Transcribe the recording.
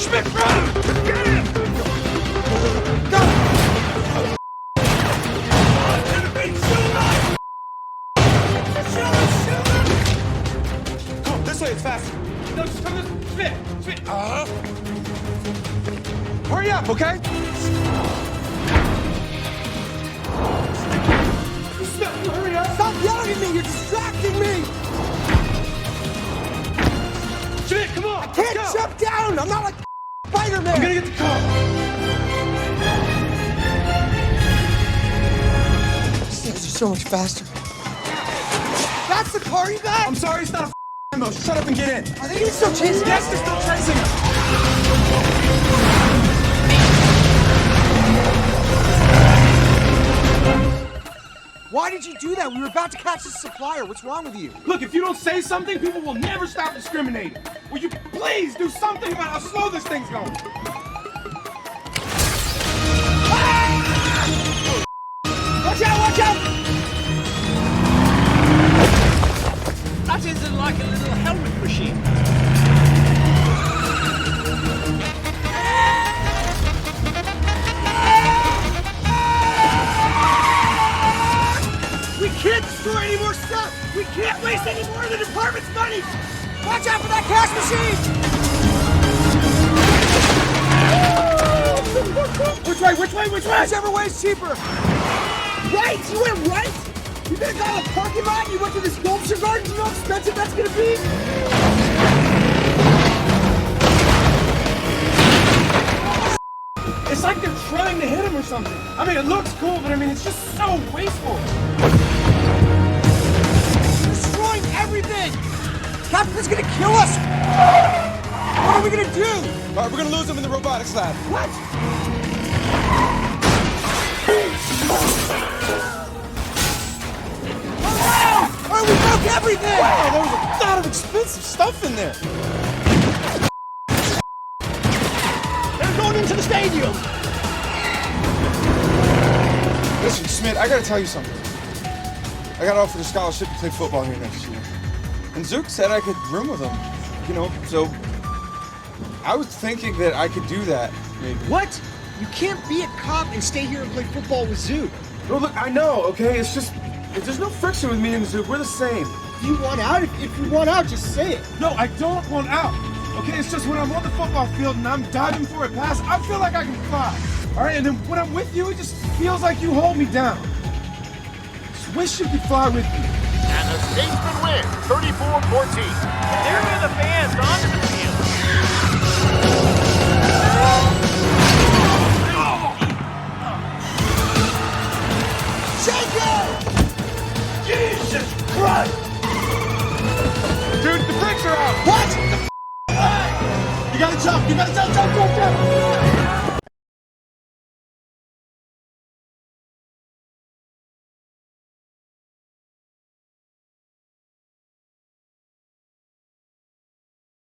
Schmidt, run! Get him! Go! Come on, this way, it's faster. No, just come this way. Schmidt! Hurry up, okay? Hurry up! Stop yelling at me! You're distracting me! Schmidt, come on! I can't jump down! I'm not like Spider-Man! I'm gonna get the car! These things are so much faster. That's the car you got? I'm sorry, it's not a ammo. Shut up and get in. Are they still chasing us? Yes, they're still chasing us! Why did you do that? We were about to catch the supplier. What's wrong with you? Look, if you don't say something, people will never stop discriminating. Will you please do something about how slow this thing's going? Ah! Watch out, watch out! That isn't like a little helmet machine. We can't store any more stuff! We can't waste any more of the department's money! Watch out for that cash machine! Which way, which way, which way? Whichever way's cheaper! Right! You went right? You could have gone to the parking lot and you went to the sculpture garden? You know how expensive that's gonna be? It's like they're trying to hit him or something. I mean, it looks cool, but I mean, it's just so wasteful. Destroying everything! Captain's gonna kill us! What are we gonna do? All right, we're gonna lose him in the robotics lab. What? Oh, we broke everything! Wow, there was a lot of expensive stuff in there. They're going into the stadium. Listen, Schmidt, I gotta tell you something. I got offered a scholarship to play football here next year. And Zook said I could room with him, you know, so I was thinking that I could do that, maybe. What? You can't be a cop and stay here and play football with Zook. No, look, I know, okay? It's just, there's no friction with me and Zook. We're the same. If you want out, if you want out, just say it. No, I don't want out. Okay, it's just when I'm on the football field and I'm diving for a pass, I feel like I can fly. All right, and then when I'm with you, it just feels like you hold me down. Just wish you could fly with me. And the Statesman win, 34-14. There go the fans onto the field. Jenko! Jesus Christ! Dude, the brakes are out! What? You gotta jump! You gotta jump! Jump!